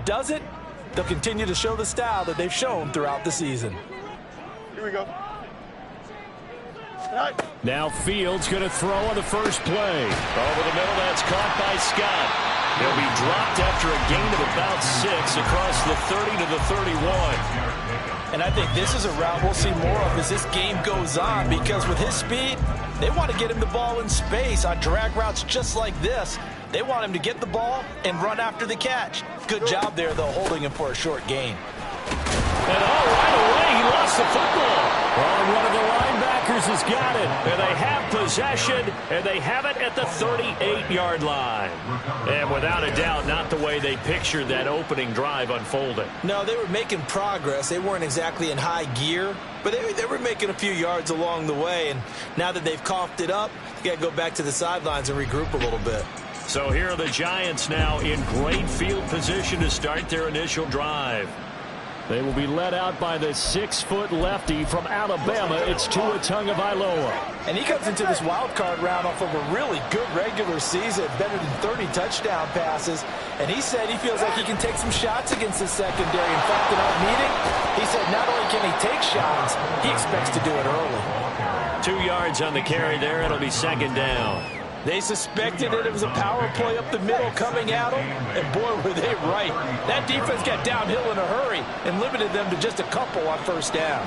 does it, they'll continue to show the style that they've shown throughout the season. Here we go. Now Fields going to throw on the first play. Over the middle, that's caught by Scott. He'll be dropped after a gain of about 6 across the 30 to the 31. And I think this is a route we'll see more of as this game goes on, because with his speed, they want to get him the ball in space on drag routes just like this. They want him to get the ball and run after the catch. Good job there, though, holding him for a short gain. And right away, he lost the football. Well, one of the linebackers has got it. And they have possession, and they have it at the 38-yard line. And without a doubt, not the way they pictured that opening drive unfolding. No, they were making progress. They weren't exactly in high gear, but they were making a few yards along the way. And now that they've coughed it up, you got to go back to the sidelines and regroup a little bit. So here are the Giants now in great field position to start their initial drive. They will be led out by the 6-foot lefty from Alabama. It's Tua Tagovailoa. And he comes into this wild card round off of a really good regular season, better than 30 touchdown passes. And he said he feels like he can take some shots against the secondary. In fact, in our meeting, he said not only can he take shots, he expects to do it early. 2 yards on the carry there. It'll be second down. They suspected it was a power play up the middle coming at them, and boy, were they right. That defense got downhill in a hurry and limited them to just a couple on first down.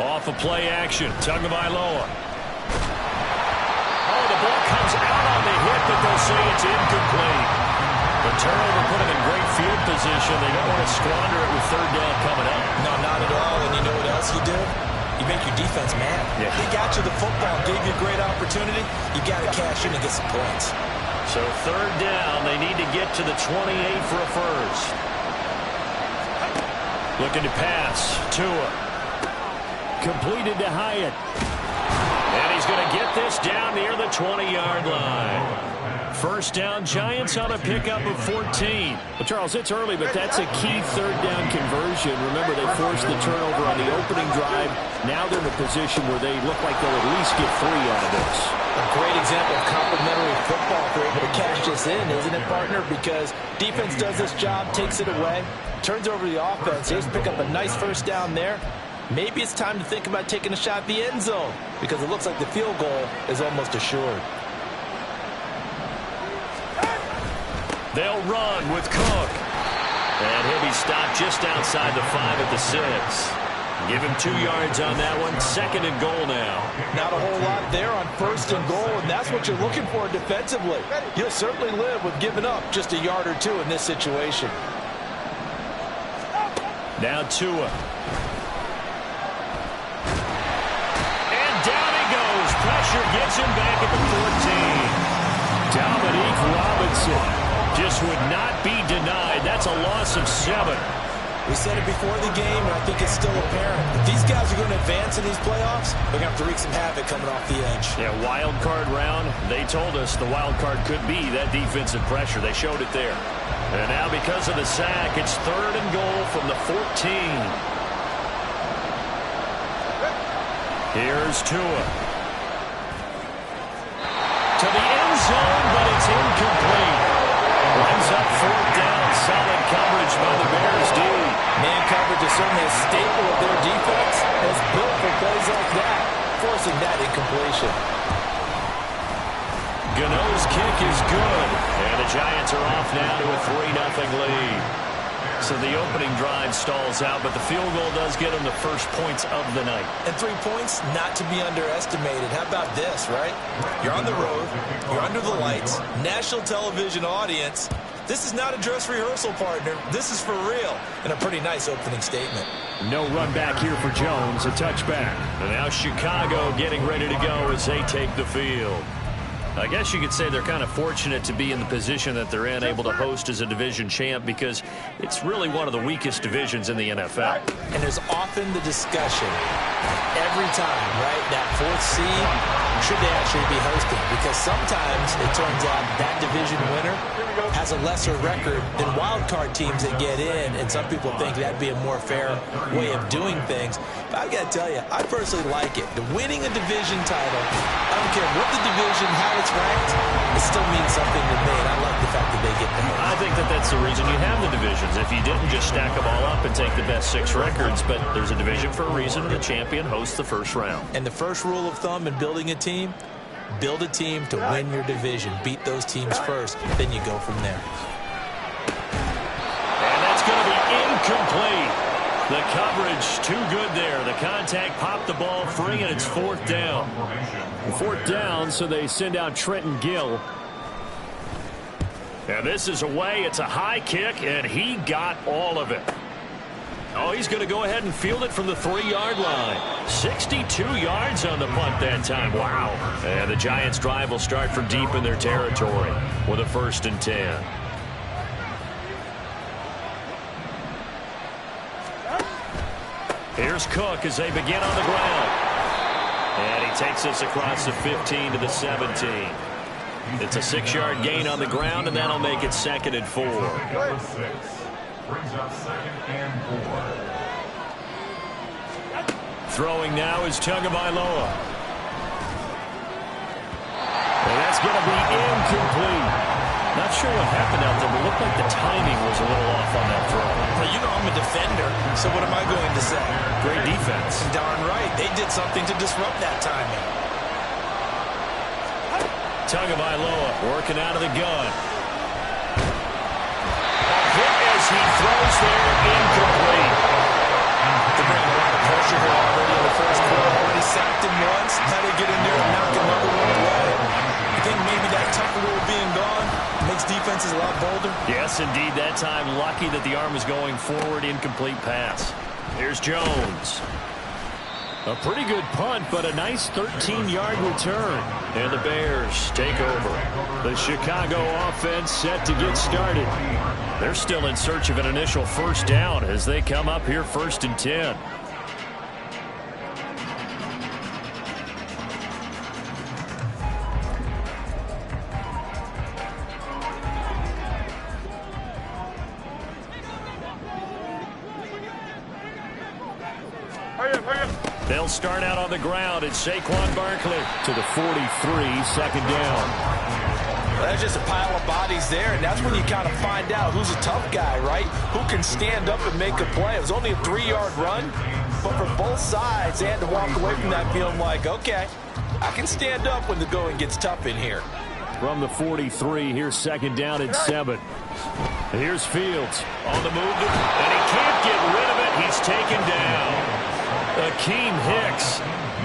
Off of play action, Tagovailoa. Oh, the ball comes out on the hit, but they'll say it's incomplete. The turnover put them in great field position. They don't want to squander it with third down coming up. No, not at all. And you know what else you do? You make your defense mad. Yeah. They got you the football, gave you a great opportunity. You got to cash in and get some points. So third down, they need to get to the 28 for a first. Looking to pass. Tua. Completed to Hyatt. And he's going to get this down near the 20-yard line. First down, Giants on a pickup of 14. Well, Charles, it's early, but that's a key third down conversion. Remember, they forced the turnover on the opening drive. Now they're in a position where they look like they'll at least get 3 out of this. A great example of complementary football if they're able to cash this in, isn't it, partner? Because defense does this job, takes it away, turns over the offense. Here's pick up a nice first down there. Maybe it's time to think about taking a shot at the end zone, because it looks like the field goal is almost assured. They'll run with Cook. And he'll be stopped just outside the 5 at the 6. Give him 2 yards on that one. Second and goal now. Not a whole lot there on first and goal, and that's what you're looking for defensively. You'll certainly live with giving up just a yard or 2 in this situation. Now Tua. And down he goes. Pressure gets him back at the 14. Dominique Robinson just would not be denied. That's a loss of 7. We said it before the game, and I think it's still apparent. If these guys are going to advance in these playoffs, they're going to have to wreak some havoc coming off the edge. Yeah, wild card round. They told us the wild card could be that defensive pressure. They showed it there. And now because of the sack, it's third and goal from the 14. Here's Tua. To the end zone, but it's incomplete. Lines up fourth down. Solid coverage by the Bears D. Man coverage is certainly a staple of their defense. It's built for plays like that, forcing that incompletion. Gano's kick is good. And the Giants are off now to a 3-0 lead. So the opening drive stalls out, but the field goal does get them the first points of the night. And 3 points, not to be underestimated. How about this, right? You're on the road. You're under the lights. National television audience. This is not a dress rehearsal, partner. This is for real. And a pretty nice opening statement. No run back here for Jones. A touchback. And now Chicago getting ready to go as they take the field. I guess you could say they're kind of fortunate to be in the position that they're in, able to host as a division champ, because it's really one of the weakest divisions in the NFL. And there's often the discussion every time, right? That 4th seed, should they actually be hosting? Because sometimes it turns out that division winner has a lesser record than wild card teams that get in, and some people think that'd be a more fair way of doing things. But I've got to tell you, I personally like it. The winning a division title, I don't care what the division, how it's ranked, it still means something to me, and I like the fact that they get the host. I think that that's the reason you have the divisions. If you didn't, just stack them all up and take the best 6 records, but there's a division for a reason. The champion hosts the first round. And the first rule of thumb in building a team, build a team to win your division. Beat those teams first, then you go from there. And that's going to be incomplete. The coverage too good there. The contact popped the ball free, and it's 4th down. 4th down, so they send out Trenton Gill. And this is away. It's a high kick, and he got all of it. Oh, he's going to go ahead and field it from the 3-yard line. 62 yards on the punt that time. Wow. And the Giants' drive will start from deep in their territory with a 1st and 10. Here's Cook as they begin on the ground. And he takes us across the 15 to the 17. It's a 6-yard gain on the ground, and that'll make it 2nd and 4. Throwing now is Tagovailoa. And that's going to be incomplete. Not sure what happened out there, but it looked like the timing was a little off on that throw. Well, you know I'm a defender, so what am I going to say? Great defense. Darn right. They did something to disrupt that timing. Tagovailoa working out of the gun. Hit as he throws there, incomplete. They're bringing a lot of pressure here already in the first quarter. Already sacked him once. Now they get in there and knock another one away. I think maybe that tougher rule being gone makes defenses a lot bolder. Yes, indeed. That time, lucky that the arm was going forward. Incomplete pass. Here's Jones. A pretty good punt, but a nice 13-yard return. And the Bears take over. The Chicago offense set to get started. They're still in search of an initial 1st down as they come up here 1st and 10. They'll start out on the ground. It's Saquon Barkley to the 43, 2nd down. Well, there's just a pile of bodies there, and that's when you kind of find out who's a tough guy, right? Who can stand up and make a play. It was only a 3-yard run, but for both sides, they had to walk away from that feeling like, okay, I can stand up when the going gets tough in here. From the 43, here's 2nd down and 7. Here's Fields on the move, and he can't get rid of it. He's taken down. Akeem Hicks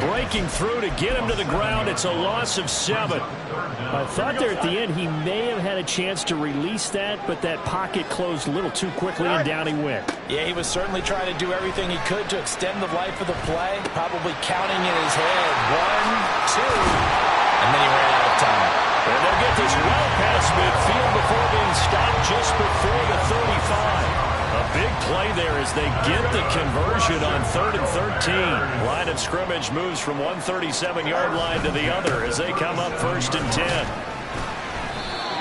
breaking through to get him to the ground. It's a loss of 7. I thought there at the end he may have had a chance to release that, but that pocket closed a little too quickly, and down he went. Yeah, he was certainly trying to do everything he could to extend the life of the play, probably counting in his head 1, 2, and then he ran out of time. And they'll get this well past midfield before being stopped just before the 35. A big play there as they get the conversion on 3rd and 13. Line of scrimmage moves from one 37-yard line to the other as they come up 1st and 10.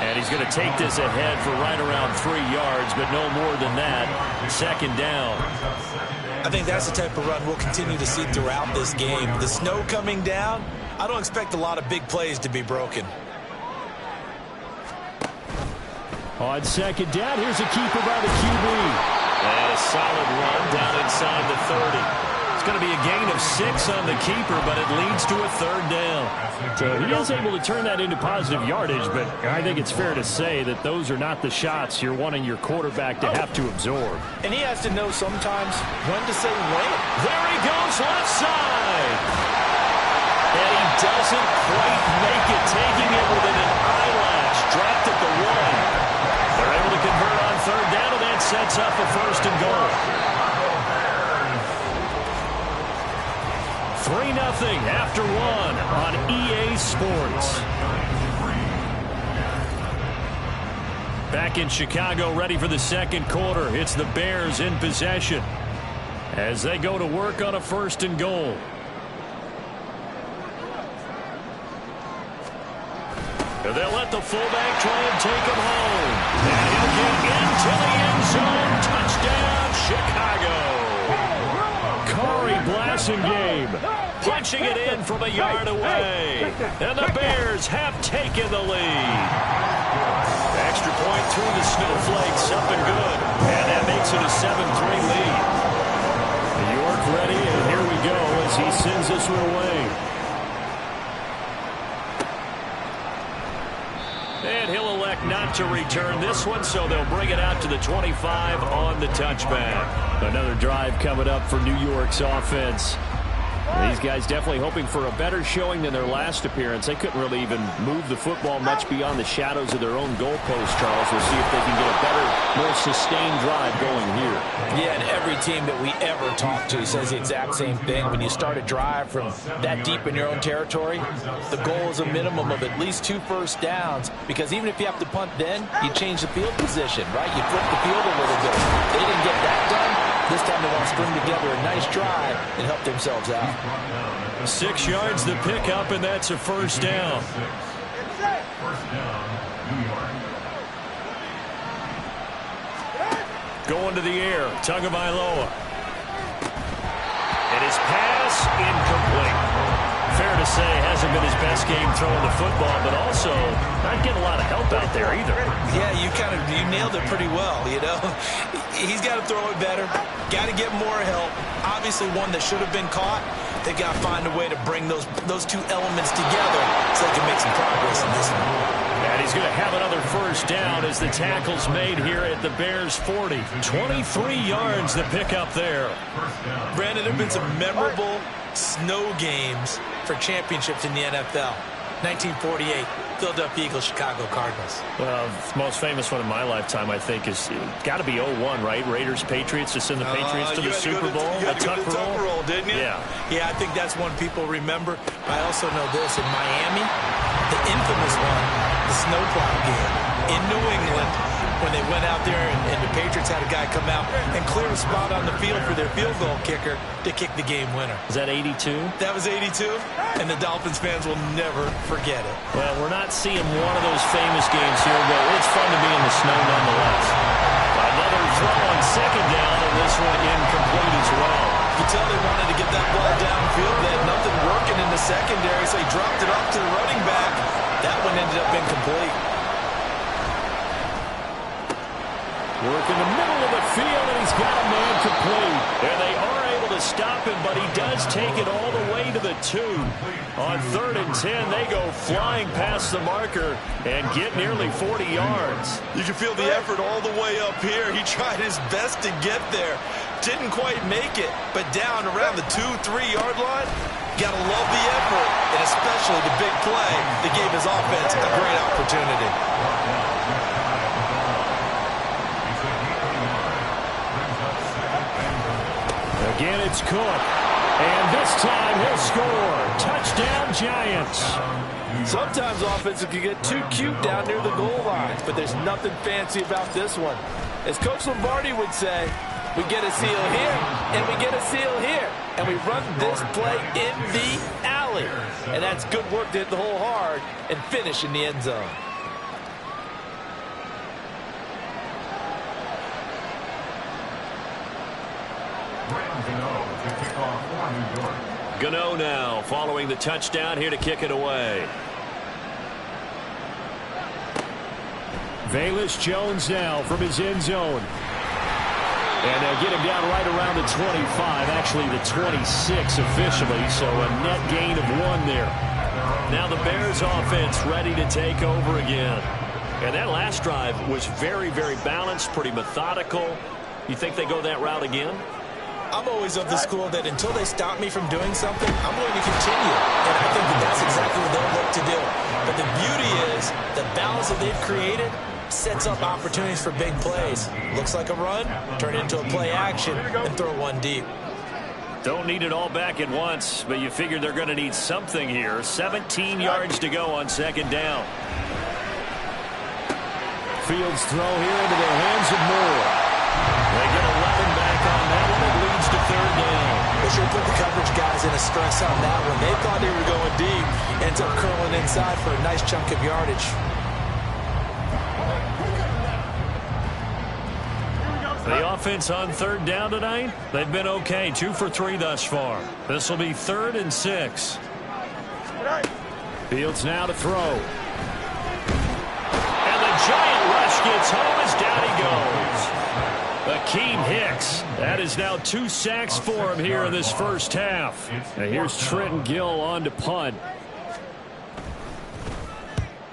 And he's going to take this ahead for right around 3 yards, but no more than that. 2nd down. I think that's the type of run we'll continue to see throughout this game. The snow coming down, I don't expect a lot of big plays to be broken. On 2nd down, here's a keeper by the QB. And a solid run down inside the 30. It's going to be a gain of 6 on the keeper, but it leads to a 3rd down. So he is able to turn that into positive yardage, but I think it's fair to say that those are not the shots you're wanting your quarterback to have to absorb. And he has to know sometimes when to say when. There he goes, left side. And he doesn't quite make it, taking it within an eyelash. Dropped at the 1. They're able to convert on 3rd down, and that sets up a 1st and goal. 3-0 after 1 on EA Sports. Back in Chicago, ready for the 2nd quarter. It's the Bears in possession as they go to work on a 1st and goal. And they'll let the fullback try and take him home. And he'll get into the end zone. Touchdown, Chicago. Corey Blasingame punching it in from a yard away. And the Bears have taken the lead. Extra point through the snowflakes, up and good. And that makes it a 7-3 lead. York ready, and here we go as he sends this one away. And he'll elect not to return this one, so they'll bring it out to the 25 on the touchback. Another drive coming up for New York's offense. These guys definitely hoping for a better showing than their last appearance. They couldn't really even move the football much beyond the shadows of their own goalpost, Charles. We'll see if they can get a better, more sustained drive going here. Yeah, and every team that we ever talk to says the exact same thing. When you start a drive from that deep in your own territory, the goal is a minimum of at least 2 first downs, because even if you have to punt then, you change the field position, right? You flip the field a little bit. They didn't get that done. This time they want to string together a nice drive and help themselves out. 6 yards the pickup, and that's a first down. Going to the air, Tagovailoa. And his pass incomplete. Fair to say, hasn't been his best game throwing the football, but also not getting a lot of help out there either. Yeah, you nailed it pretty well, you know. He's got to throw it better. Got to get more help. Obviously one that should have been caught. They've got to find a way to bring those 2 elements together so they can make some progress in this one. And he's going to have another first down as the tackle's made here at the Bears' 40. 23 yards the pickup there. Brandon, there have been some memorable snow games for championships in the NFL. 1948, Philadelphia Eagles, Chicago Cardinals. Well, the most famous one in my lifetime, I think, is got to be 01, right? Raiders, Patriots, to send the Patriots to the Super Bowl. You had to go to the Tuck roll, didn't you? Yeah. Yeah, I think that's one people remember. But I also know this. In Miami, the infamous one, the snowplow game. In New England, when they went out there and the Patriots had a guy come out and clear a spot on the field for their field goal kicker to kick the game winner. Is that 82? That was 82, and the Dolphins fans will never forget it. Well, we're not seeing one of those famous games here, but it's fun to be in the snow nonetheless. Another throw on second down, and this one incomplete as well. You could tell they wanted to get that ball downfield. They had nothing working in the secondary, so he dropped it off to the running back. That one ended up incomplete. Work in the middle of the field, and he's got a man complete. And they are able to stop him, but he does take it all the way to the 2. On 3rd and 10, they go flying past the marker and get nearly 40 yards. You can feel the effort all the way up here. He tried his best to get there. Didn't quite make it, but down around the 2-3 yard line, got to love the effort, and especially the big play that gave his offense a great opportunity. Again, it's Cook. And this time he'll score. Touchdown, Giants. Sometimes offenses can get too cute down near the goal line, but there's nothing fancy about this one. As Coach Lombardi would say, we get a seal here, and we get a seal here. And we run this play in the alley. And that's good work to hit the hole hard and finish in the end zone. Gano now following the touchdown here to kick it away. Velus Jones now from his end zone. And they'll get him down right around the 25, actually the 26 officially, so a net gain of 1 there. Now the Bears offense ready to take over again. And that last drive was very, very balanced, pretty methodical. You think they go that route again? I'm always of the school that until they stop me from doing something, I'm going to continue. And I think that that's exactly what they'll look to do. But the beauty is the balance that they've created sets up opportunities for big plays. Looks like a run, turn it into a play action, and throw one deep. Don't need it all back at once, but you figure they're going to need something here. 17 yards to go on second down. Fields throw here into the hands of Moore. They get 11 back on that one. It leads to third down. They should put the coverage guys in a stress on that one. They thought they were going deep. Ends up curling inside for a nice chunk of yardage. The offense on third down tonight, they've been okay. 2 for 3 thus far. This will be 3rd and 6. Fields now to throw. And the giant rush gets home as down he goes. Akeem Hicks. That is now 2 sacks for him here in this first half. And here's Trenton Gill on to punt.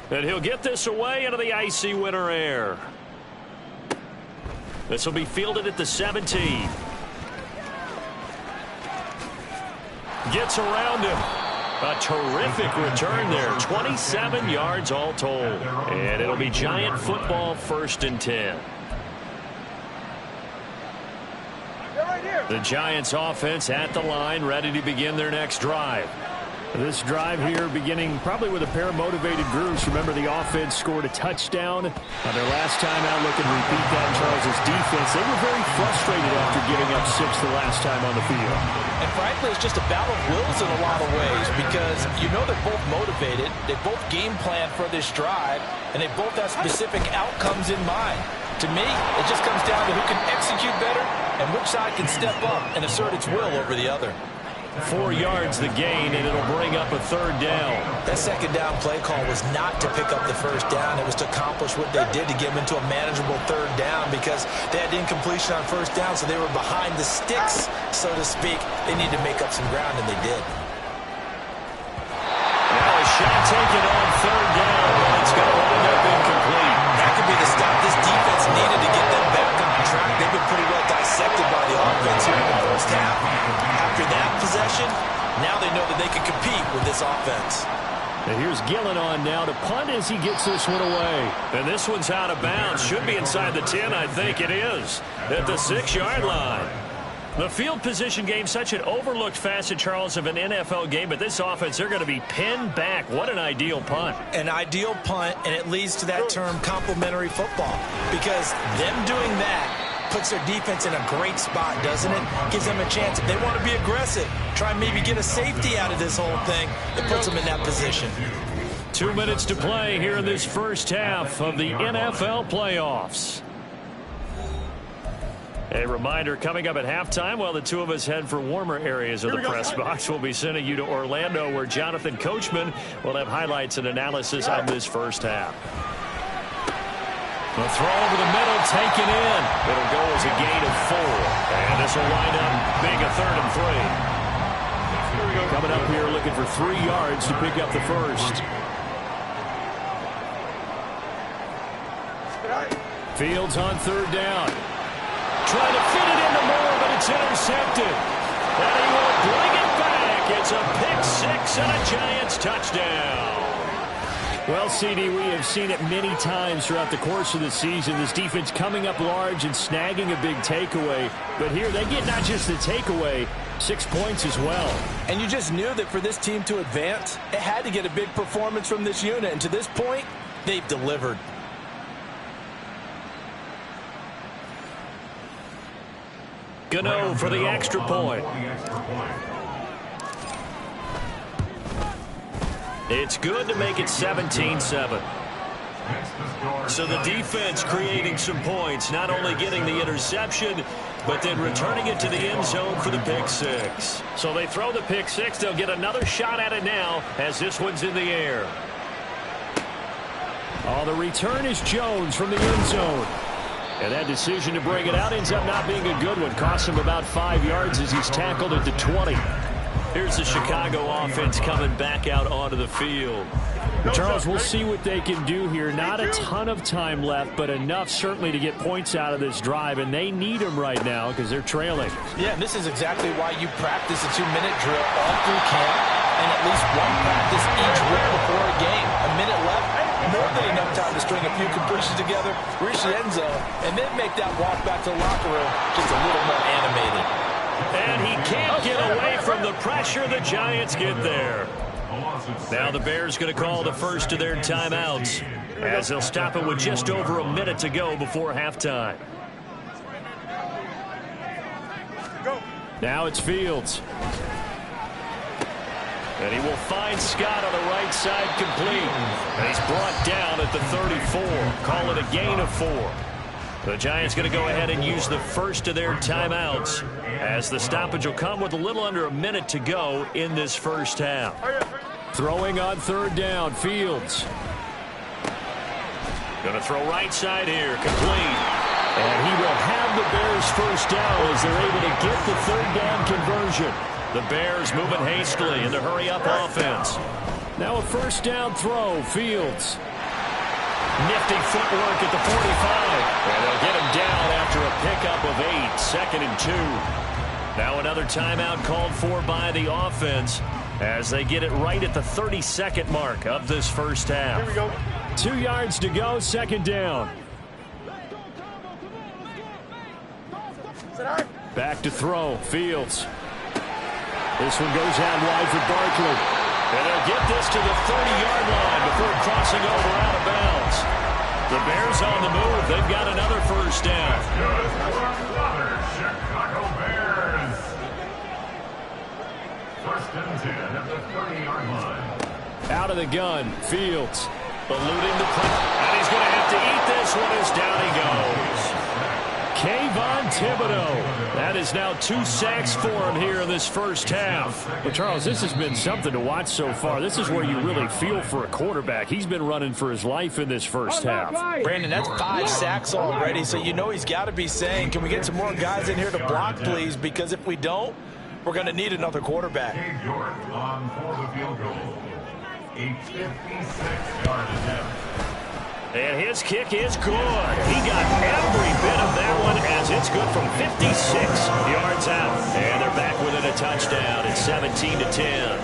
And he'll get this away into the icy winter air. This will be fielded at the 17. Gets around him. A terrific return there. 27 yards all told. And it'll be Giant football, 1st and 10. The Giants offense at the line, ready to begin their next drive. This drive here beginning probably with a pair of motivated groups. Remember, the offense scored a touchdown on their last time out. Look and repeat that. Charles's defense, they were very frustrated after giving up 6 the last time on the field. And frankly, it's just a battle of wills in a lot of ways because you know they're both motivated. They both game plan for this drive, and they both have specific outcomes in mind. To me, it just comes down to who can execute better and which side can step up and assert its will over the other. 4 yards the gain, and it'll bring up a 3rd down. That 2nd down play call was not to pick up the 1st down. It was to accomplish what they did to get them into a manageable 3rd down because they had incompletion on 1st down, so they were behind the sticks, so to speak. They needed to make up some ground, and they did. Now a shot taken on 3rd down, but it's going to wind up incomplete. That could be the stop this defense needed to get them back on track. They've been pretty well dissected by the offense here in the first half. After that possession, now they know that they can compete with this offense. And here's Gillen on now to punt as he gets this one away. And this one's out of bounds. Should be inside the 10, I think it is. At the 6-yard line. The field position game, such an overlooked facet, Charles, of an NFL game. But this offense, they're going to be pinned back. What an ideal punt. An ideal punt, and it leads to that term complementary football. Because them doing that puts their defense in a great spot, doesn't it? Gives them a chance. If they want to be aggressive, try and maybe get a safety out of this whole thing, it puts them in that position. 2 minutes to play here in this first half of the NFL playoffs. A reminder, coming up at halftime, while the two of us head for warmer areas of the press box, we'll be sending you to Orlando, where Jonathan Coachman will have highlights and analysis of this first half. The throw over the middle, taken in. It'll go as a gain of 4. And this will wind up being a 3rd and 3. Coming up here looking for 3 yards to pick up the first. Fields on 3rd down. Trying to fit it into Moore, but it's intercepted. And he will bring it back. It's a pick 6 and a Giants touchdown. Well, CD, we have seen it many times throughout the course of the season. This defense coming up large and snagging a big takeaway. But here they get not just the takeaway, 6 points as well. And you just knew that for this team to advance, it had to get a big performance from this unit. And to this point, they've delivered. Gano for the extra point. It's good to make it 17-7. So the defense creating some points, not only getting the interception, but then returning it to the end zone for the pick 6. So they throw the pick 6. They'll get another shot at it now as this one's in the air. Oh, the return is Jones from the end zone. And that decision to bring it out ends up not being a good one. Costs him about 5 yards as he's tackled at the 20. Here's the Chicago offense coming back out onto the field. Charles, we'll see what they can do here. Not a ton of time left, but enough certainly to get points out of this drive, and they need them right now because they're trailing. Yeah, and this is exactly why you practice a 2-minute drill all through camp and at least one practice each week before a game. A minute left, more than enough time to string a few completions together, reach the end zone, and then make that walk back to the locker room just a little more animated. And he can't get away from the pressure. The Giants get there. Now the Bears going to call the first of their timeouts as they'll stop it with just over a minute to go before halftime. Now it's Fields. And he will find Scott on the right side complete. And he's brought down at the 34. Call it a gain of 4. The Giants going to go ahead and use the first of their timeouts, as the stoppage will come with a little under a minute to go in this first half. Throwing on third down, Fields. Going to throw right side here, complete. And he will have the Bears first down as they're able to get the third down conversion. The Bears moving hastily in the hurry-up offense. Now a first down throw, Fields. Nifty footwork at the 45. And they'll get him down after a pickup of 8, 2nd and 2. Now another timeout called for by the offense as they get it right at the 32nd mark of this first half. Here we go. 2 yards to go, second down. Back to throw, Fields. This one goes out wide for Barkley. And they'll get this to the 30-yard line before crossing over out of bounds. The Bears on the move. They've got another first down. Chicago Bears. First and 10 at the 30-yard line. Out of the gun, Fields. Eluding the play. And he's going to have to eat this one as down he goes. Kayvon Thibodeau. That is now 2 sacks for him here in this first half. Well, Charles, this has been something to watch so far. This is where you really feel for a quarterback. He's been running for his life in this first half. Brandon, that's 5 sacks already, so you know he's got to be saying, can we get some more guys in here to block, please? Because if we don't, we're going to need another quarterback. Dave York on for the field goal. A 56-yard attempt. And his kick is good. He got every bit of that one as it's good from 56 yards out. And they're back within a touchdown. It's 17-10.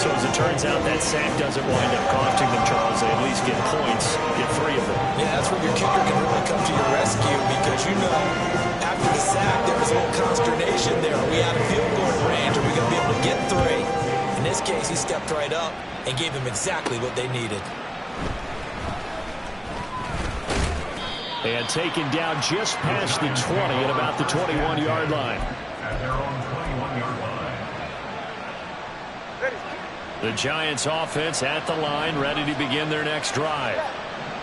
So as it turns out, that sack doesn't wind up costing them, Charles. They at least get points, get 3 of them. Yeah, that's where your kicker can really come to your rescue because, you know, after the sack, there was a little consternation there. Are we out of field goal range? Are we going to be able to get 3? In this case, he stepped right up and gave them exactly what they needed. And taken down just past the 20 at about the 21-yard line. At their own 21-yard line. The Giants offense at the line, ready to begin their next drive.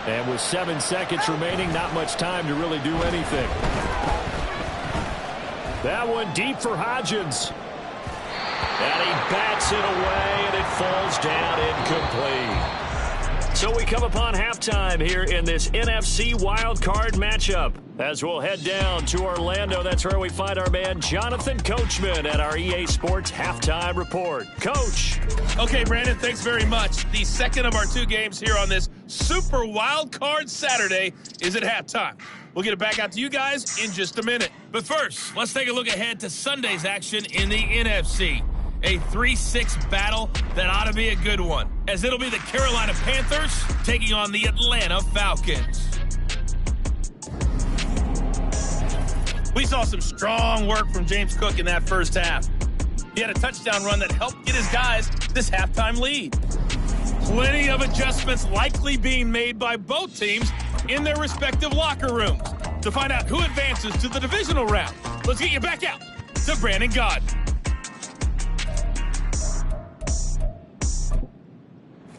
And with 7 seconds remaining, not much time to really do anything. That one deep for Hodgins. And he bats it away, and it falls down incomplete. So we come upon halftime here in this NFC wildcard matchup. As we'll head down to Orlando, that's where we find our man Jonathan Coachman at our EA Sports Halftime Report. Coach. Okay, Brandon, thanks very much. The second of our 2 games here on this Super Wildcard Saturday is at halftime. We'll get it back out to you guys in just a minute. But first, let's take a look ahead to Sunday's action in the NFC. A 3-6 battle that ought to be a good one, as it'll be the Carolina Panthers taking on the Atlanta Falcons. We saw some strong work from James Cook in that first half. He had a touchdown run that helped get his guys this halftime lead. Plenty of adjustments likely being made by both teams in their respective locker rooms. To find out who advances to the divisional round, let's get you back out to Brandon Gaudin.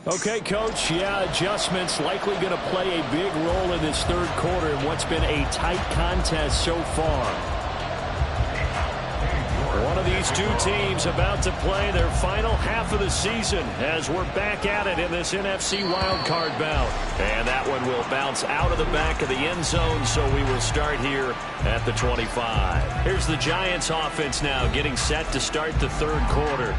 Okay, Coach, adjustments likely going to play a big role in this third quarter in what's been a tight contest so far. One of these 2 teams about to play their final half of the season as we're back at it in this NFC wildcard bout. And that one will bounce out of the back of the end zone, so we will start here at the 25. Here's the Giants offense now getting set to start the third quarter.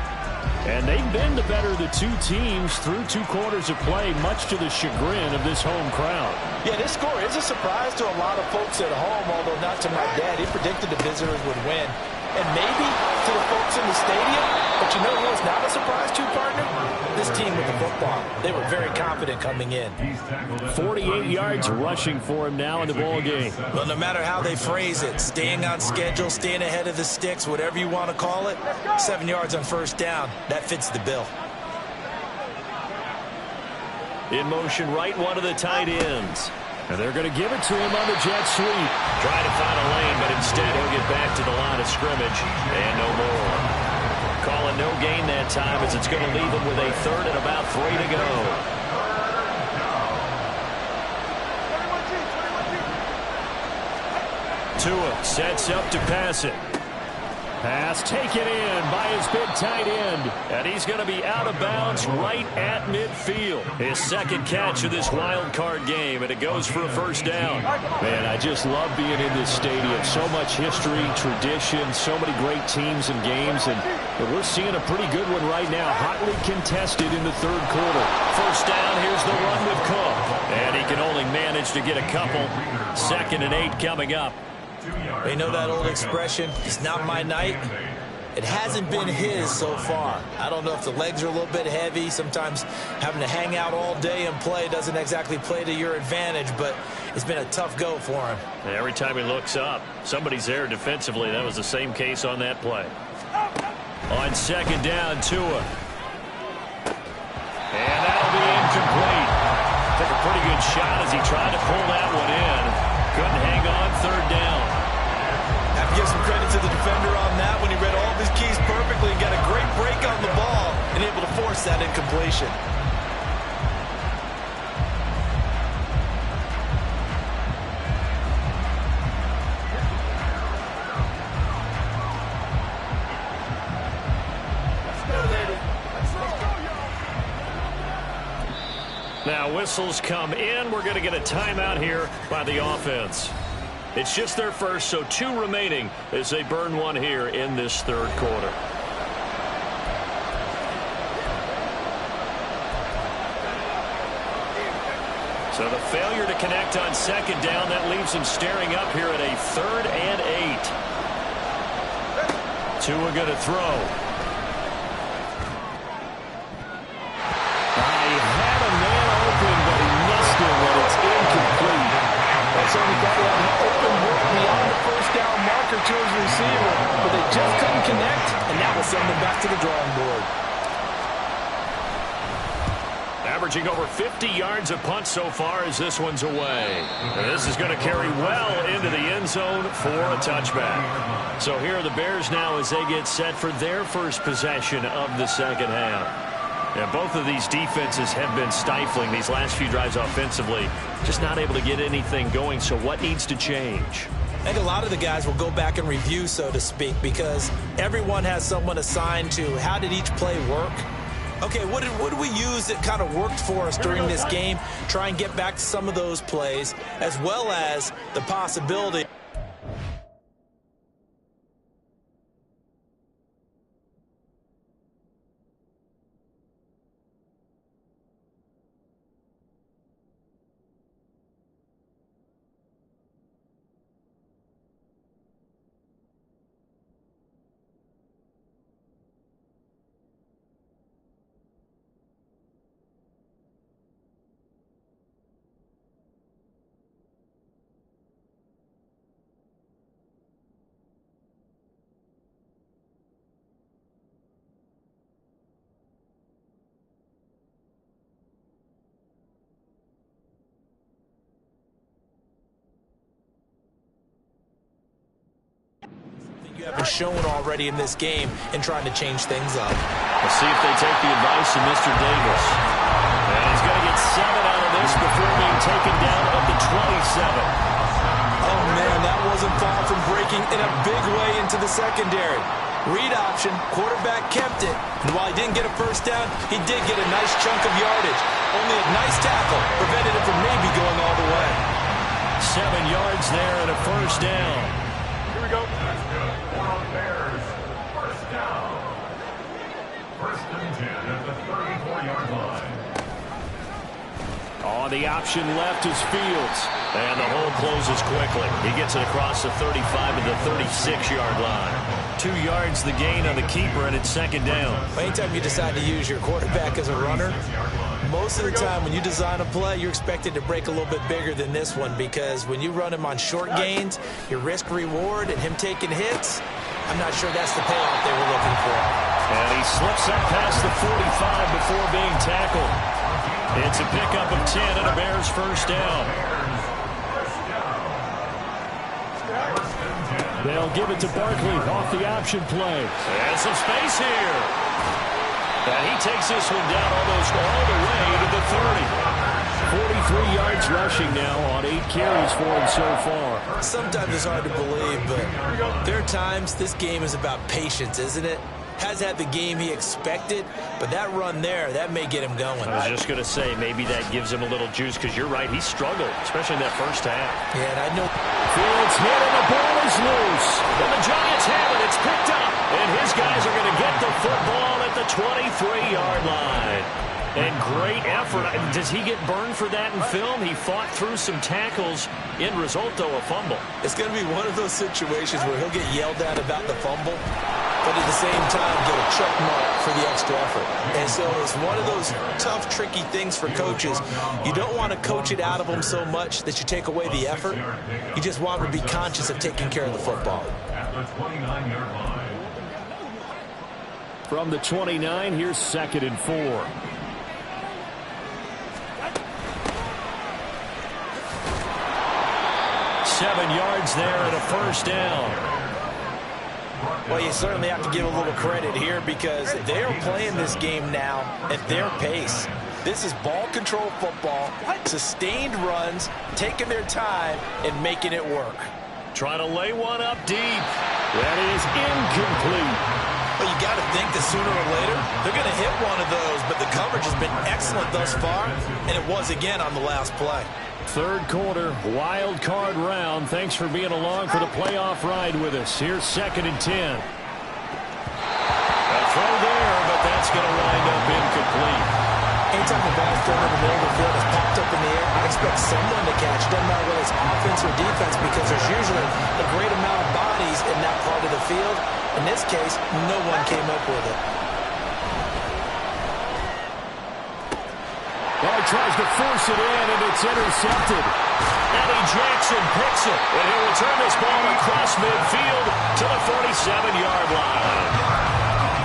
And they've been the better of the 2 teams through 2 quarters of play, much to the chagrin of this home crowd. Yeah, this score is a surprise to a lot of folks at home, although not to my dad. He predicted the visitors would win. And maybe to the folks in the stadium, but you know who was not a surprise to, partner? This team with the football. They were very confident coming in. 48 yards rushing for him now in the ball game. Well, no matter how they phrase it, staying on schedule, staying ahead of the sticks, whatever you want to call it, 7 yards on first down, that fits the bill. In motion right, one of the tight ends. And they're going to give it to him on the jet sweep. Trying to find a lane, but instead he'll get back to the line of scrimmage and no more. Call it a no gain that time, as it's going to leave them with a third and about 3 to go. Tua sets up to pass it. Pass taken in by his big tight end. And he's going to be out of bounds right at midfield. His second catch of this wild card game, and it goes for a first down. Man, I just love being in this stadium. So much history, tradition, so many great teams and games, and we're seeing a pretty good one right now, hotly contested in the third quarter. First down, here's the run with Cook. And he can only manage to get a couple. 2nd and 8 coming up. You know that old expression, it's not my night? It hasn't been his so far. I don't know if the legs are a little bit heavy. Sometimes having to hang out all day and play doesn't exactly play to your advantage, but it's been a tough go for him. And every time he looks up, somebody's there defensively. That was the same case on that play. On 2nd down, Tua. And that'll be incomplete. Took a pretty good shot as he tried to pull that one in. Couldn't hang on 3rd down. Have to give some credit to the defender on that when he read all of his keys perfectly and got a great break on the ball and able to force that incompletion. Now whistles come in. We're going to get a timeout here by the offense. It's just their first, so 2 remaining as they burn one here in this third quarter. So the failure to connect on 2nd down, that leaves them staring up here at a 3rd and 8. Tua going to throw. Certainly thought he had an open look beyond the first down marker to his receiver, but they just couldn't connect, and that will send them back to the drawing board. Averaging over 50 yards a punt so far as this one's away. And this is going to carry well into the end zone for a touchback. So here are the Bears now as they get set for their first possession of the second half. Yeah, both of these defenses have been stifling these last few drives offensively. Just not able to get anything going, so what needs to change? I think a lot of the guys will go back and review, so to speak, because everyone has someone assigned to how did each play work. Okay, what did we use that kind of worked for us during this game? Try and get back to some of those plays, as well as the possibility. You haven't shown already in this game and trying to change things up. Let's see if they take the advice of Mr. Davis. And he's going to get 7 out of this before being taken down at the 27. Oh, man, that wasn't far from breaking in a big way into the secondary. Read option, quarterback kept it. And while he didn't get a first down, he did get a nice chunk of yardage. Only a nice tackle prevented it from maybe going all the way. 7 yards there and a first down. Here we go. Bears, first down. 1st and 10 at the 34-yard line. On the option left is Fields. And the hole closes quickly. He gets it across the 35 to the 36-yard line. 2 yards the gain on the keeper, and it's 2nd down. Anytime you decide to use your quarterback as a runner, most of the time when you design a play, you're expected to break a little bit bigger than this one, because when you run him on short gains, your risk-reward and him taking hits, I'm not sure that's the payoff they were looking for. And he slips up past the 45 before being tackled. It's a pickup of 10 and a Bears first down. First and 10 They'll give it to Barkley off the option play. And some space here. And he takes this one down almost all the way to the 30. 43 yards rushing now on 8 carries for him so far. Sometimes it's hard to believe, but there are times this game is about patience, isn't it? Has had the game he expected, but that run there, that may get him going. I was just going to say, maybe that gives him a little juice, because you're right, he struggled, especially in that first half. Yeah, and I know Fields hit and the ball is loose. And the Giants have it. It's picked up. And his guys are going to get the football at the 23-yard line. And great effort. Does he get burned for that in film? He fought through some tackles. End result, though, a fumble. it's going to be one of those situations where he'll get yelled at about the fumble, but at the same time get a check mark for the extra effort. And so it's one of those tough, tricky things for coaches. You don't want to coach it out of them so much that you take away the effort. You just want them to be conscious of taking care of the football. At the 29-yard line. From the 29, here's 2nd and 4. Seven yards there and a first down. Well, you certainly have to give a little credit here because they're playing this game now at their pace. This is ball control football, sustained runs, taking their time and making it work. Trying to lay one up deep. That is incomplete. Well, you got to think that sooner or later they're going to hit one of those, but the coverage has been excellent thus far, and it was again on the last play. Third quarter, wild card round. Thanks for being along for the playoff ride with us. Here's 2nd and 10. A throw there, but that's going to wind up incomplete. Anytime the ball's thrown in the middle of the field is popped up in the air, I expect someone to catch. Doesn't matter whether it's offense or defense because there's usually a great amount of bodies in that part of the field. In this case, no one came up with it. Well, he tries to force it in, and it's intercepted. Eddie Jackson picks it, and he'll return this ball across midfield to the 47-yard line.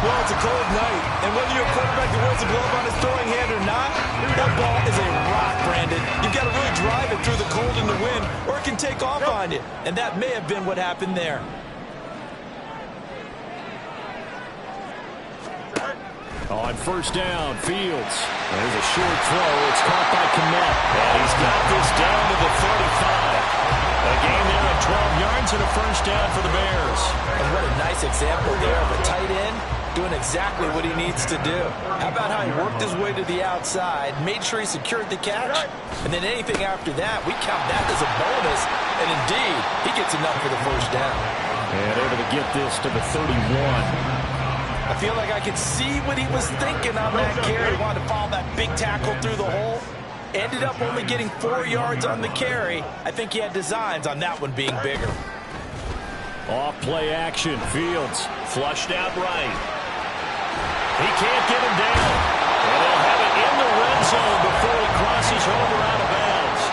Well, it's a cold night, and whether you're a quarterback that wears a glove on his throwing hand or not, that ball is a rock, Brandon. You've got to really drive it through the cold and the wind, or it can take off on you, and that may have been what happened there. On first down, Fields. There's a short throw. It's caught by Kmet. And he's got this down to the 35. A gain there of 12 yards and a first down for the Bears. And what a nice example there of a tight end doing exactly what he needs to do. How about how he worked his way to the outside, made sure he secured the catch, and then anything after that, we count that as a bonus, and indeed, he gets enough for the first down. And able to get this to the 31. I feel like I could see what he was thinking on that carry. He wanted to follow that big tackle through the hole. Ended up only getting 4 yards on the carry. I think he had designs on that one being bigger. Off play action. Fields Flushed out right. He can't get him down. And they'll have it in the red zone before he crosses over out of bounds.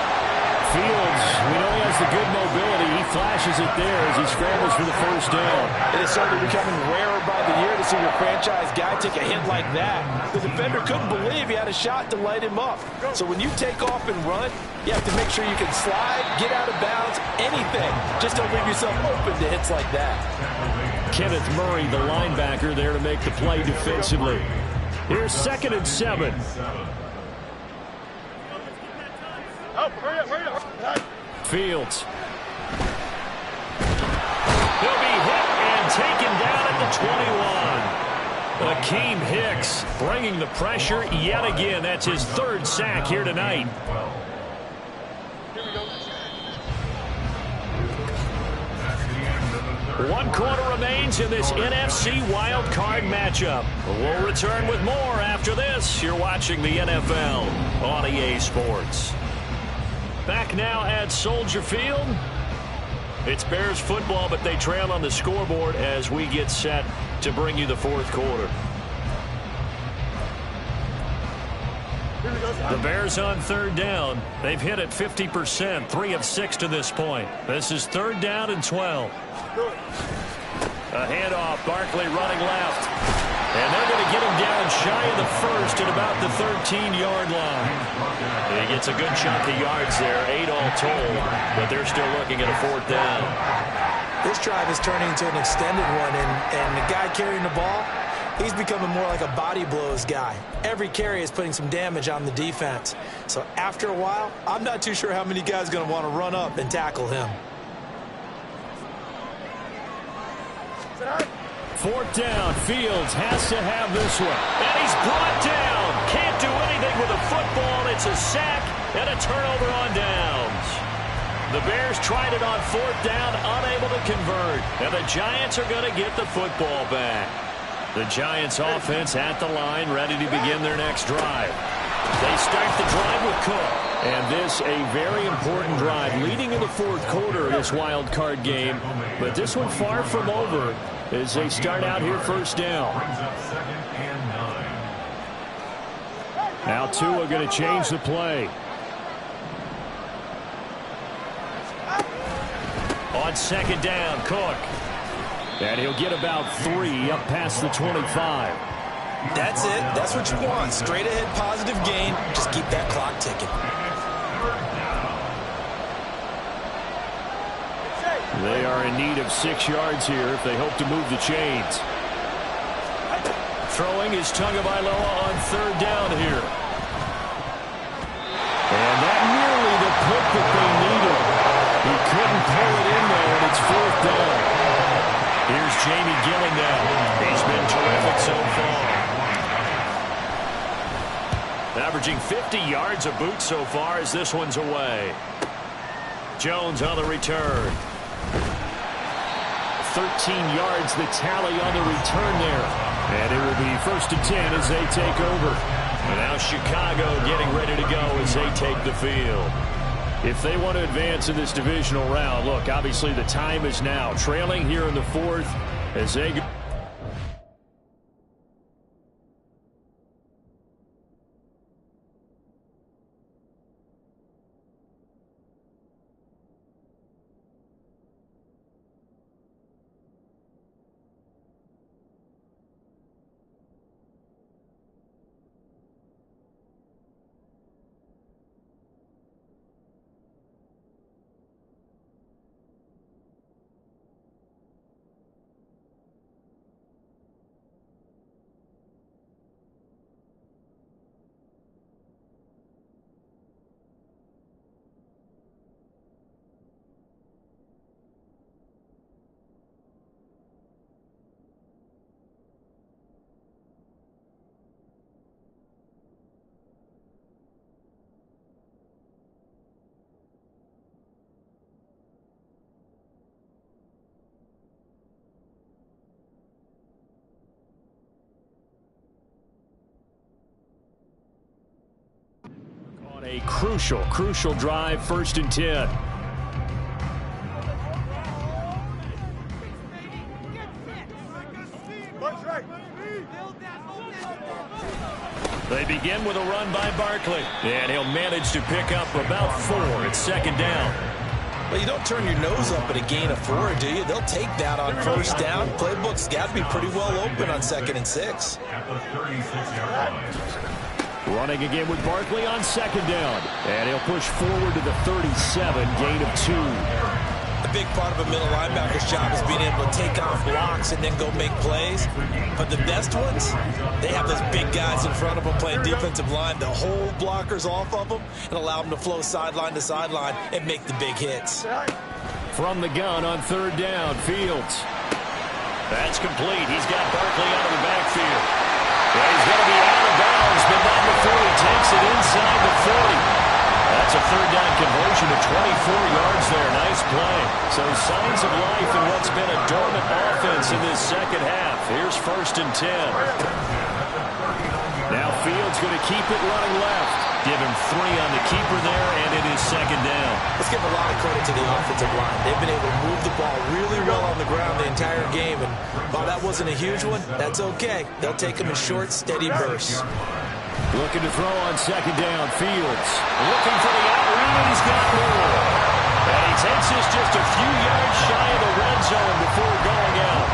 Fields, we know he has the good mobility. He flashes it there as he scrambles for the first down. It is certainly becoming rarer by the year to see your franchise guy take a hit like that. The defender couldn't believe he had a shot to light him up. So when you take off and run, you have to make sure you can slide, get out of bounds, anything. Just don't leave yourself open to hits like that. Kenneth Murray, the linebacker, there to make the play defensively. Here's 2nd and 7. Fields. He'll be hit and taken down at the 21. Akeem Hicks bringing the pressure yet again. That's his 3rd sack here tonight. One quarter remains in this NFC wild card matchup. We'll return with more after this. You're watching the NFL on EA Sports. Back now at Soldier Field. It's Bears football, but they trail on the scoreboard as we get set to bring you the 4th quarter. The Bears on 3rd down. They've hit it 50%, 3 of 6 to this point. This is 3rd down and 12. A handoff, Barkley running left. And they're going to get him down shy of the 1st at about the 13-yard line. He gets a good chunk of yards there, 8 all told, but they're still looking at a 4th down. This drive is turning into an extended one, and the guy carrying the ball, he's becoming more like a body blows guy. Every carry is putting some damage on the defense. So after a while, I'm not too sure how many guys are going to want to run up and tackle him. Fourth down. Fields has to have this one. And he's brought down. Can't do anything with a football. It's a sack and a turnover on downs. The Bears tried it on fourth down, unable to convert. And the Giants are going to get the football back. The Giants offense at the line, ready to begin their next drive. They start the drive with Cook. And this a very important drive leading in the fourth quarter of this wild card game. But this one far from over as they start out here first down. Now Tua going to change the play. On second down, Cook. And he'll get about 3 up past the 25. That's it. That's what you want. Straight ahead positive gain. Just keep that clock ticking. They are in need of 6 yards here if they hope to move the chains. Throwing is Tagovailoa on third down here. And that nearly the pick that they needed. He couldn't pull it in there, and it's fourth down. Here's Jamie Gillingham. He's been terrific so far. Averaging 50 yards a boot so far as this one's away. Jones on the return. 13 yards the tally on the return there. And it will be first and 10 as they take over. And now Chicago getting ready to go as they take the field. If they want to advance in this divisional round, look, obviously the time is now. Trailing here in the fourth as they go. A crucial drive, first and 10. They begin with a run by Barkley, and he'll manage to pick up about 4. It's second down. Well, you don't turn your nose up at a gain of 4, do you? They'll take that on first down. Playbook's got to be pretty well open on 2nd and 6. Running again with Barkley on second down. And he'll push forward to the 37, gain of 2. A big part of a middle linebacker's job is being able to take off blocks and then go make plays. But the best ones, they have those big guys in front of them playing defensive line to hold blockers off of them and allow them to flow sideline to sideline and make the big hits. From the gun on third down, Fields. That's complete. He's got Barkley out of the backfield. Well, he's going to be out of bounds, but not before he takes it inside the 40. That's a third down conversion to 24 yards there. Nice play. So signs of life in what's been a dormant offense in this second half. Here's first and 10. Now Fields going to keep it running left. Give him 3 on the keeper there, and it is second down. Let's give a lot of credit to the offensive line. They've been able to move the ball really well on the ground the entire game, and while that wasn't a huge one, that's okay. They'll take them in short, steady bursts. Looking to throw on second down, Fields. Looking for the out route, he's got more. And he takes this just a few yards shy of the red zone before going out.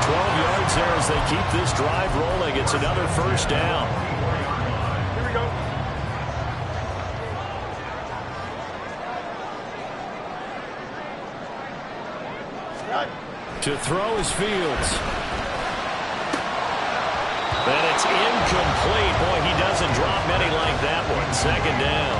12 yards there as they keep this drive rolling. It's another first down. Here we go. To throw is Fields. And it's incomplete. Boy, he doesn't drop many like that one. Second down.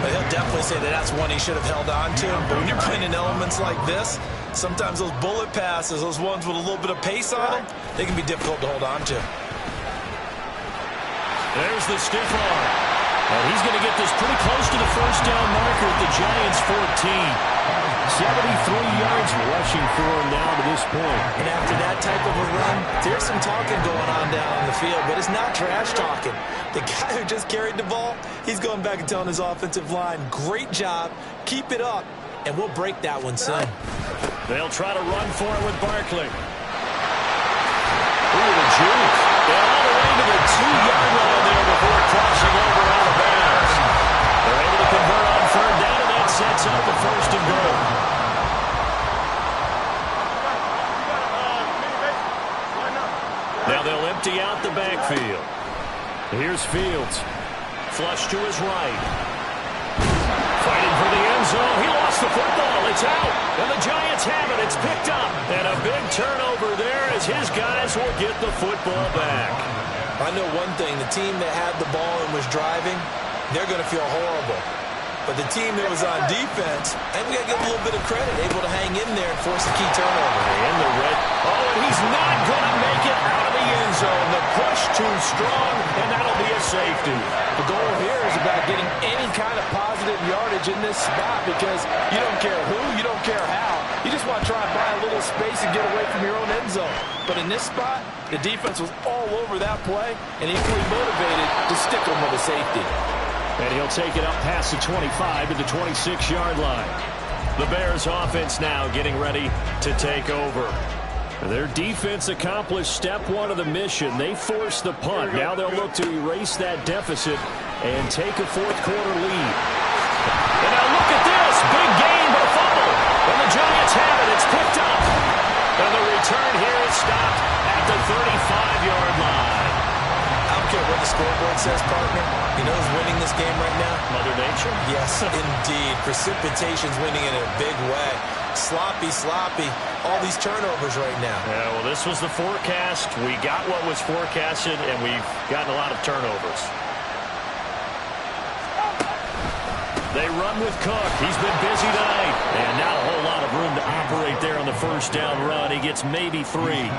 But he'll definitely say that that's one he should have held on to. But when you're playing in elements like this, sometimes those bullet passes, those ones with a little bit of pace on them, they can be difficult to hold on to. There's the stiff arm. And he's going to get this pretty close to the first down marker at the Giants' 14. 73 yards rushing for him now to this point. And after that type of a run, there's some talking going on down on the field, but it's not trash talking. The guy who just carried the ball, he's going back and telling his offensive line, great job, keep it up, and we'll break that one soon. They'll try to run for it with Barkley. Ooh, the juke. They're all the way to the 2-yard line there before crossing over out of bounds. They're able to convert on third down, and that sets up the first and goal. Now they'll empty out the backfield. Here's Fields. Flush to his right. Fighting for the end zone. He lost the football. It's out. And the Giants have it. It's picked up. And a big turnover there as his guys will get the football back. I know one thing. The team that had the ball and was driving, they're going to feel horrible. But the team that was on defense, I think we got to give a little bit of credit, able to hang in there and force a key turnover. In the red. Oh, and he's not going to make it out of the end zone. The push too strong, and that'll be a safety. The goal here is about getting any kind of positive yardage in this spot because you don't care who, you don't care how. You just want to try and buy a little space and get away from your own end zone. But in this spot, the defense was all over that play and equally motivated to stick them with a safety. And he'll take it up past the 25 to the 26-yard line. The Bears offense now getting ready to take over. Their defense accomplished step one of the mission. They forced the punt. Now they'll look to erase that deficit and take a fourth-quarter lead. And now look at this. Big gain, but a fumble. And the Giants have it. It's picked up. And the return here is stopped at the 35-yard line. I don't care what the scoreboard says, partner. You know who's winning this game right now? Mother Nature? Yes, indeed. Precipitation's winning in a big way. Sloppy, all these turnovers right now. Yeah, well, this was the forecast. We got what was forecasted, and we've gotten a lot of turnovers. They run with Cook. He's been busy tonight. And not a whole lot of room to operate there on the first down run. He gets maybe 3.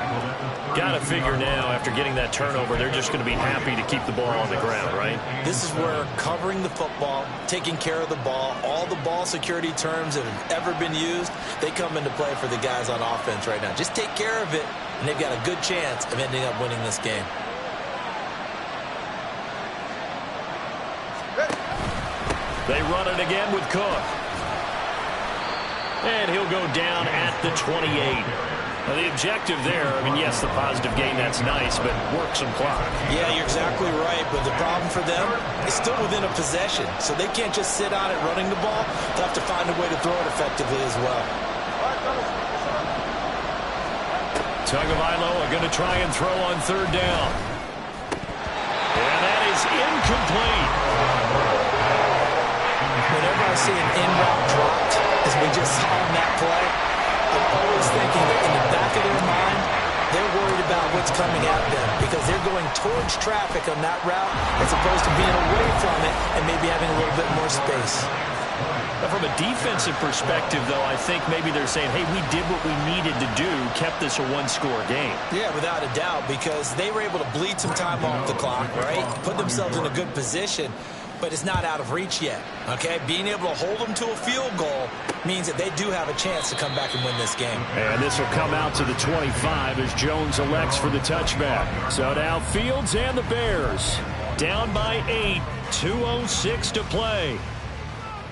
Got to figure now, after getting that turnover, they're just going to be happy to keep the ball on the ground, right? This is where covering the football, taking care of the ball, all the ball security terms that have ever been used, they come into play for the guys on offense right now. Just take care of it, and they've got a good chance of ending up winning this game. They run it again with Cook. And he'll go down at the 28. Now, the objective there, I mean, yes, the positive gain, that's nice, but work some clock. Yeah, you're exactly right, but the problem for them is still within a possession, so they can't just sit on it running the ball. They'll have to find a way to throw it effectively as well. Tagovailoa are going to try and throw on third down. And that is incomplete. Whenever I see an in-route dropped, as we just saw in that play, I'm always thinking that in the back of their mind, they're worried about what's coming at them because they're going towards traffic on that route as opposed to being away from it and maybe having a little bit more space. From a defensive perspective, though, I think maybe they're saying, hey, we did what we needed to do, kept this a one-score game. Yeah, without a doubt, because they were able to bleed some time off the clock, right? Put themselves in a good position. But it's not out of reach yet, okay? Being able to hold them to a field goal means that they do have a chance to come back and win this game. And this will come out to the 25 as Jones elects for the touchback. So now Fields and the Bears down by 8, 2:06 to play.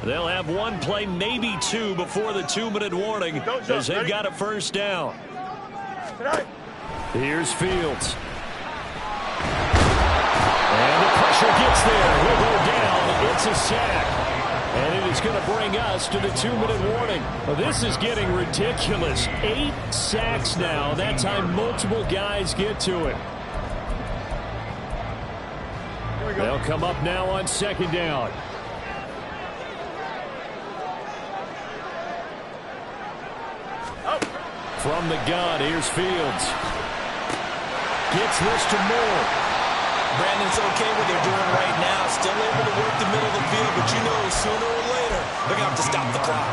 They'll have one play, maybe 2, before the 2-minute warning as they've got a first down. Here's Fields. And the pressure gets there. He'll go down. It's a sack. And it is going to bring us to the 2-minute warning. This is getting ridiculous. 8 sacks now. That time multiple guys get to it. They'll come up now on second down. From the gun, here's Fields. Gets this to Moore. Brandon, it's okay what they're doing right now. Still able to work the middle of the field, but you know sooner or later they're going to have to stop the clock.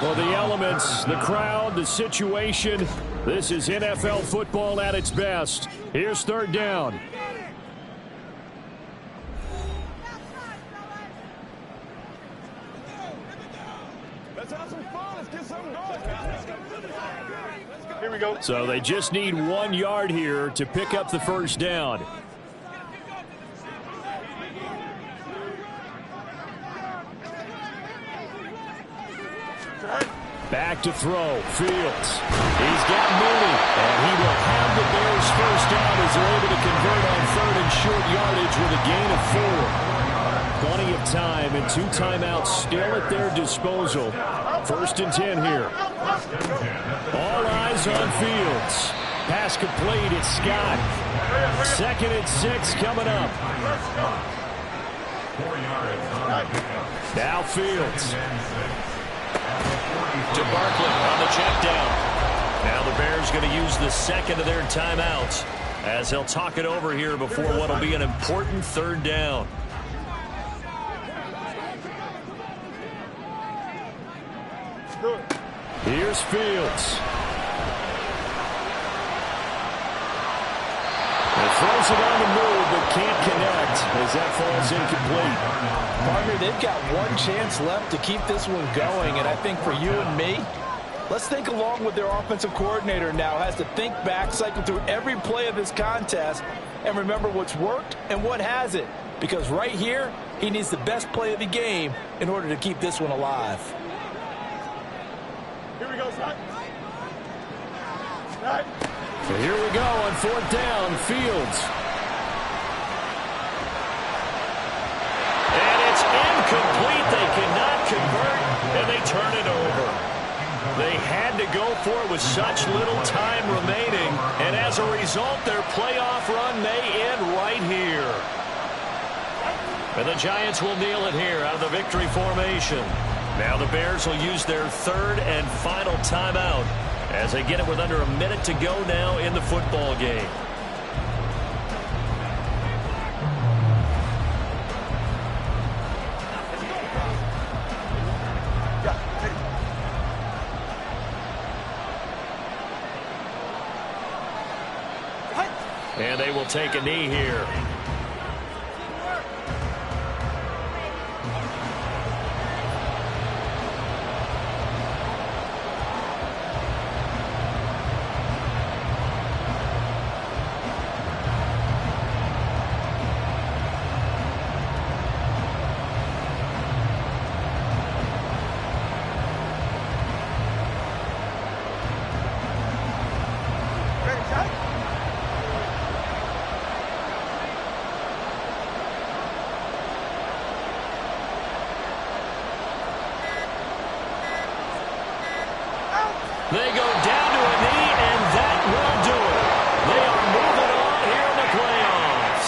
Well, the elements, the crowd, the situation, this is NFL football at its best. Here's third down. Let's have some fun. Let's get something going, guys. Here we go. So they just need 1 yard here to pick up the first down. Back to throw. Fields. He's got Mooney. And he will have the Bears first down as they're able to convert on third and short yardage with a gain of 4. Plenty of time and 2 timeouts still at their disposal. First and 10 here. All eyes on Fields. Pass complete. It's Scott. Second and 6 coming up. Now Fields. To Barkley on the check down. Now the Bears going to use the second of their timeouts as they'll talk it over here before what will be an important third down. Here's Fields. And throws it on the move, but can't connect as that falls incomplete. Partner, they've got one chance left to keep this one going, and I think for you and me, let's think along with their offensive coordinator now. Has to think back, cycle through every play of this contest, and remember what's worked and what hasn't. Because right here, he needs the best play of the game in order to keep this one alive. Here we go, Scott. So here we go on fourth down. Fields. And it's incomplete. They cannot convert, and they turn it over. They had to go for it with such little time remaining, and as a result, their playoff run may end right here. And the Giants will kneel it here out of the victory formation. Now the Bears will use their third and final timeout as they get it with under a minute to go now in the football game. And they will take a knee here. They go down to a knee, and that will do it. They are moving on here in the playoffs.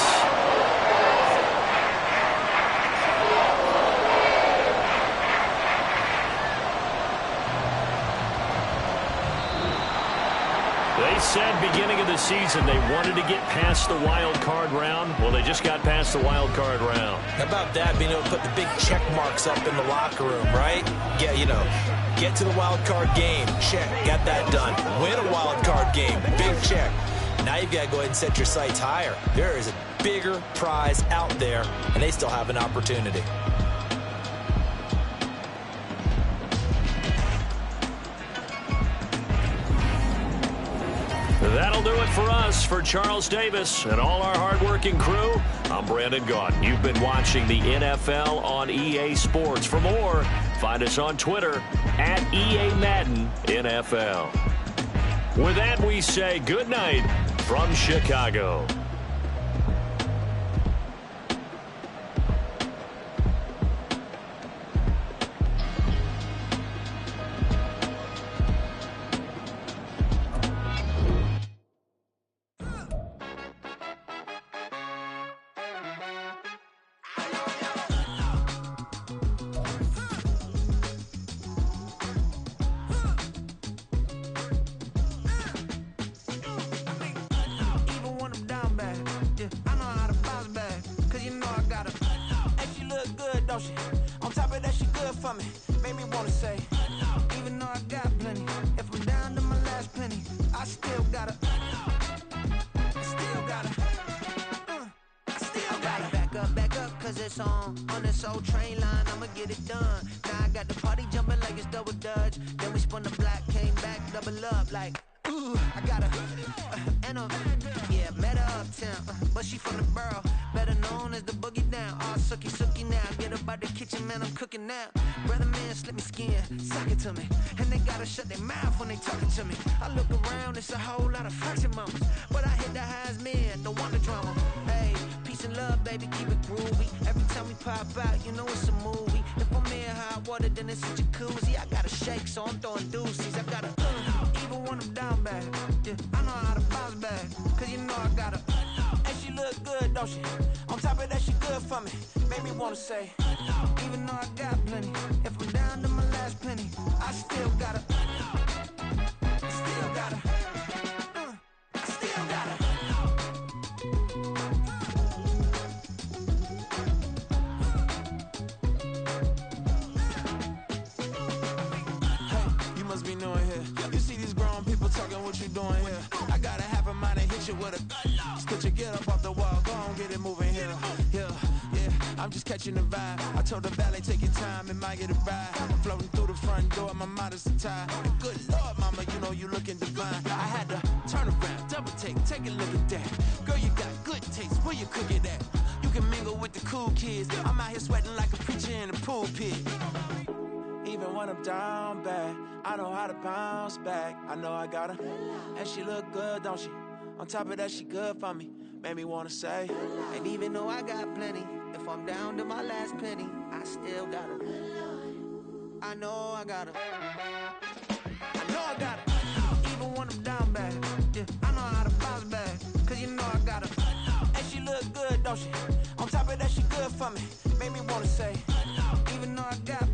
They said beginning of the season they wanted to get past the wild card round. Well, they just got past the wild card round. How about that, being able to put the big check marks up in the locker room, right? Yeah, you know, get to the wild card game, check, got that done. Win a wild card game, big check. Now you've got to go ahead and set your sights higher. There is a bigger prize out there, and they still have an opportunity. That'll do it for us. For Charles Davis and all our hardworking crew, I'm Brandon Gaudin. You've been watching the NFL on EA Sports. For more, find us on Twitter at EA Madden NFL. With that, we say good night from Chicago. don't she? On top of that, she good for me. Made me wanna say, even though I got plenty, if I'm down to my last penny, I still gotta, back up, cause it's on this old train line, I'ma get it done. Now I got the party jumping like it's double dutch. Then we spun the block, came back, double up like, ooh, I got yeah, met her uptown, but she from the borough, better known as the boogie down. All sookie now, get up out the kitchen, man, I'm cooking now. Brother man, slip me skin, suck it to me, and they gotta shut their mouth when they talking to me. I look around, it's a whole lot of fraction moments, but I hit the highs, man, don't want the drama. Hey, peace and love, baby, keep it groovy. Every time we pop out, you know it's a movie. If I'm in hot water, then it's a jacuzzi. I gotta shake, so I'm throwing deuces. I gotta, even when I'm down bad, yeah, I know how to bounce back, cause you know I gotta, and she look good, don't she? On top of that, she good for me. Made me wanna say, even though I got plenty, if I'm down to my last penny, I still gotta, what you doing here? I got a half a mind to hit you with a Put your get up off the wall, go on, get it moving here. Yeah, I'm just catching the vibe. I told the valet, take your time, it might get a ride. Floating through the front door, my mind is a tie. Good Lord, mama, you know you looking divine. I had to turn around, double take a look at that. Girl, you got good taste, where you cook it at? You can mingle with the cool kids. I'm out here sweating like a preacher in a pulpit. Even when I'm down bad, I know how to bounce back. I know I got her, and she look good, don't she? On top of that, she good for me. Made me wanna say, and even though I got plenty, if I'm down to my last penny, I still got her. I know I got her. I know I got her. Even when I'm down bad, yeah, I know how to bounce back, cause you know I got her. And she look good, don't she? On top of that, she good for me. Made me wanna say, even though I got